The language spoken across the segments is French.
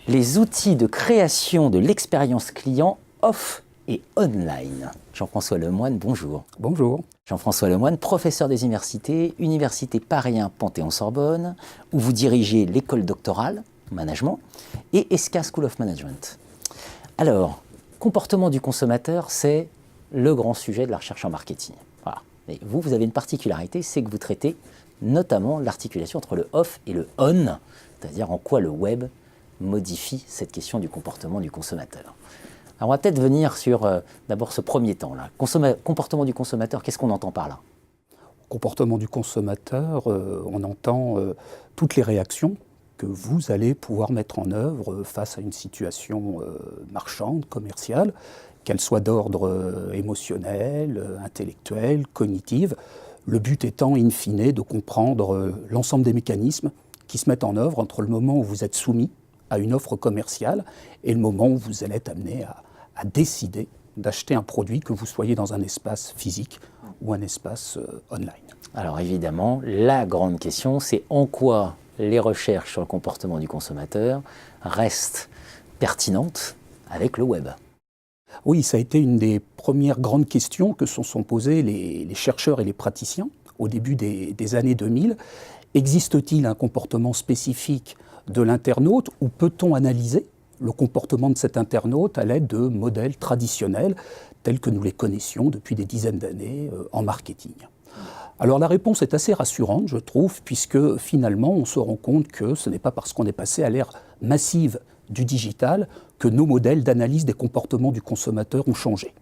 Les outils de création de l'expérience client off et online. Jean-François Lemoine, bonjour. Bonjour. Jean-François Lemoine, professeur des universités, Université Paris 1 Panthéon-Sorbonne, où vous dirigez l'école doctorale, management, et ESCA School of Management. Alors, comportement du consommateur, c'est le grand sujet de la recherche en marketing. Voilà. Et vous avez une particularité, c'est que vous traitez notamment l'articulation entre le off et le on, c'est-à-dire en quoi le web modifie cette question du comportement du consommateur. Alors on va peut-être venir sur d'abord ce premier temps-là. Comportement du consommateur, qu'est-ce qu'on entend par là? Comportement du consommateur, on entend toutes les réactions que vous allez pouvoir mettre en œuvre face à une situation marchande, commerciale, qu'elle soit d'ordre émotionnel, intellectuel, cognitive. Le but étant, in fine, de comprendre l'ensemble des mécanismes qui se mettent en œuvre entre le moment où vous êtes soumis à une offre commerciale et le moment où vous allez être amené à décider d'acheter un produit, que vous soyez dans un espace physique ou un espace online. Alors évidemment, la grande question, c'est en quoi les recherches sur le comportement du consommateur restent pertinentes avec le web. Oui, ça a été une des premières grandes questions que se sont posées les chercheurs et les praticiens au début des années 2000. Existe-t-il un comportement spécifique de l'internaute ou peut-on analyser le comportement de cet internaute à l'aide de modèles traditionnels tels que nous les connaissions depuis des dizaines d'années en marketing? Alors la réponse est assez rassurante, je trouve, puisque finalement on se rend compte que ce n'est pas parce qu'on est passé à l'ère massive du digital que nos modèles d'analyse des comportements du consommateur ont changé.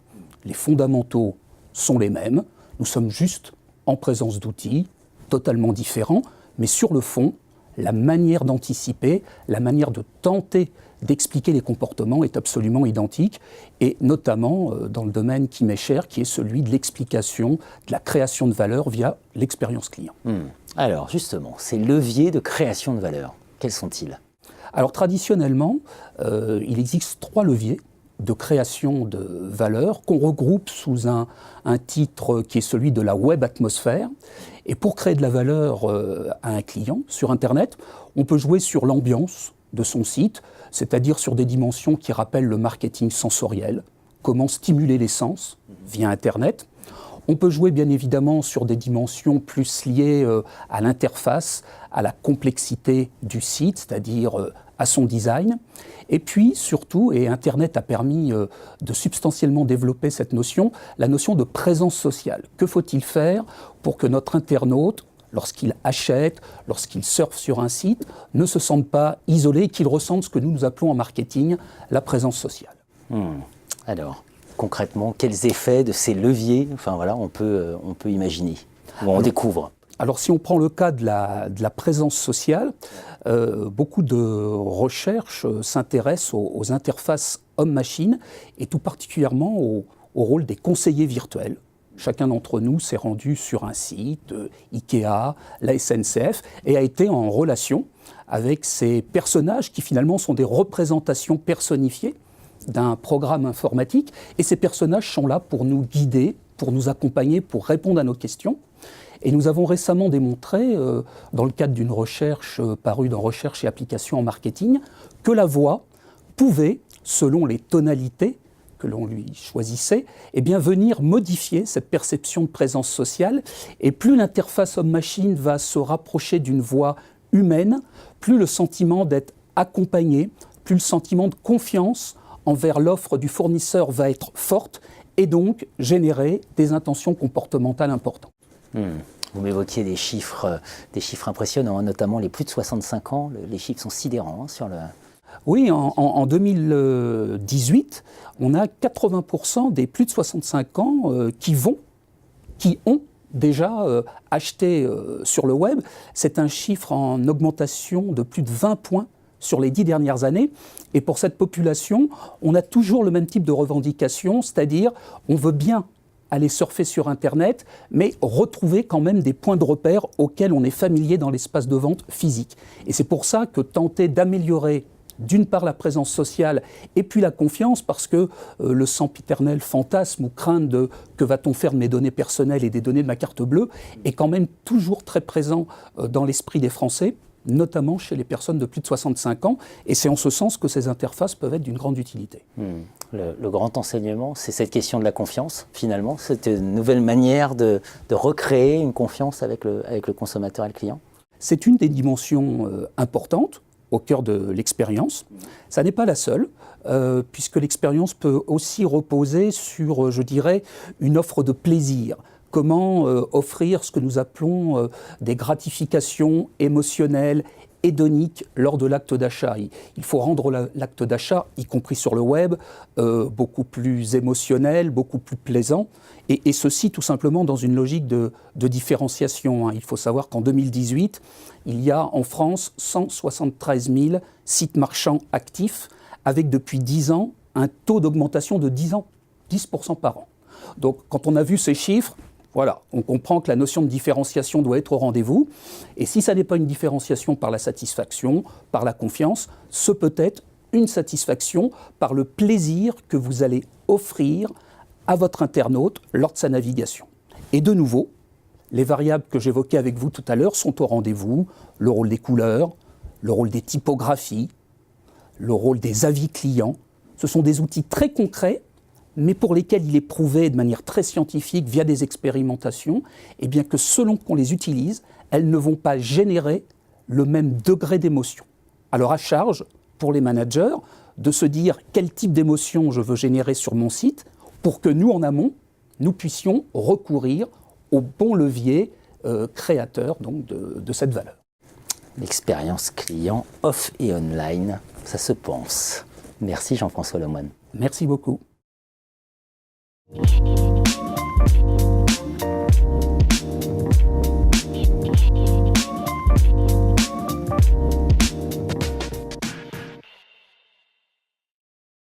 Les fondamentaux sont les mêmes, nous sommes juste en présence d'outils totalement différents, mais sur le fond, la manière d'anticiper, la manière de tenter d'expliquer les comportements est absolument identique, et notamment dans le domaine qui m'est cher, qui est celui de l'explication, de la création de valeur via l'expérience client. Alors justement, ces leviers de création de valeur, quels sont-ils? Alors traditionnellement, il existe 3 leviers de création de valeur qu'on regroupe sous un titre qui est celui de la web atmosphère. Et pour créer de la valeur à un client sur Internet, on peut jouer sur l'ambiance de son site, c'est-à-dire sur des dimensions qui rappellent le marketing sensoriel, comment stimuler les sens via Internet. On peut jouer bien évidemment sur des dimensions plus liées à l'interface, à la complexité du site, c'est-à-dire à son design. Et puis surtout, et Internet a permis de substantiellement développer cette notion, la notion de présence sociale. Que faut-il faire pour que notre internaute, lorsqu'il achète, lorsqu'il surfe sur un site, ne se sente pas isolé, qu'il ressente ce que nous appelons en marketing la présence sociale? Alors, concrètement, quels effets de ces leviers, enfin voilà, on peut imaginer, ou on découvre? Alors si on prend le cas de la présence sociale, beaucoup de recherches s'intéressent aux interfaces homme-machine et tout particulièrement au rôle des conseillers virtuels. Chacun d'entre nous s'est rendu sur un site, Ikea, la SNCF, et a été en relation avec ces personnages qui finalement sont des représentations personnifiées d'un programme informatique. Et ces personnages sont là pour nous guider, pour nous accompagner, pour répondre à nos questions. Et nous avons récemment démontré, dans le cadre d'une recherche parue dans Recherche et applications en marketing, que la voix pouvait, selon les tonalités que l'on lui choisissait, eh bien venir modifier cette perception de présence sociale. Et plus l'interface homme-machine va se rapprocher d'une voix humaine, plus le sentiment d'être accompagné, plus le sentiment de confiance envers l'offre du fournisseur va être forte et donc générer des intentions comportementales importantes. Vous m'évoquiez des chiffres impressionnants, notamment les plus de 65 ans, les chiffres sont sidérants sur le... Oui, en 2018, on a 80% des plus de 65 ans qui ont déjà acheté sur le web. C'est un chiffre en augmentation de plus de 20 points sur les 10 dernières années. Et pour cette population, on a toujours le même type de revendication, c'est-à-dire on veut bien aller surfer sur Internet, mais retrouver quand même des points de repère auxquels on est familier dans l'espace de vente physique. Et c'est pour ça que tenter d'améliorer d'une part la présence sociale et puis la confiance, parce que le sempiternel fantasme ou crainte de que va-t-on faire de mes données personnelles et des données de ma carte bleue est quand même toujours très présent dans l'esprit des Français, notamment chez les personnes de plus de 65 ans, et c'est en ce sens que ces interfaces peuvent être d'une grande utilité. Le grand enseignement, c'est cette question de la confiance, finalement, cette nouvelle manière de recréer une confiance avec le consommateur et le client. C'est une des dimensions importantes au cœur de l'expérience. Ça n'est pas la seule, puisque l'expérience peut aussi reposer sur, je dirais, une offre de plaisir. Comment offrir ce que nous appelons des gratifications émotionnelles, hédoniques lors de l'acte d'achat. Il faut rendre l'acte d'achat, y compris sur le web, beaucoup plus émotionnel, beaucoup plus plaisant, et ceci tout simplement dans une logique de différenciation. Il faut savoir qu'en 2018, il y a en France 173 000 sites marchands actifs, avec depuis 10 ans un taux d'augmentation de 10% par an. Donc quand on a vu ces chiffres, voilà, on comprend que la notion de différenciation doit être au rendez-vous. Et si ça n'est pas une différenciation par la satisfaction, par la confiance, ce peut être une satisfaction par le plaisir que vous allez offrir à votre internaute lors de sa navigation. Et de nouveau, les variables que j'évoquais avec vous tout à l'heure sont au rendez-vous. Le rôle des couleurs, le rôle des typographies, le rôle des avis clients. Ce sont des outils très concrets, mais pour lesquels il est prouvé de manière très scientifique, via des expérimentations, eh bien que selon qu'on les utilise, elles ne vont pas générer le même degré d'émotion. Alors à charge, pour les managers, de se dire quel type d'émotion je veux générer sur mon site, pour que nous, en amont, nous puissions recourir au bon levier créateur donc, de cette valeur. L'expérience client off et online, ça se pense. Merci Jean-François Lemoine. Merci beaucoup.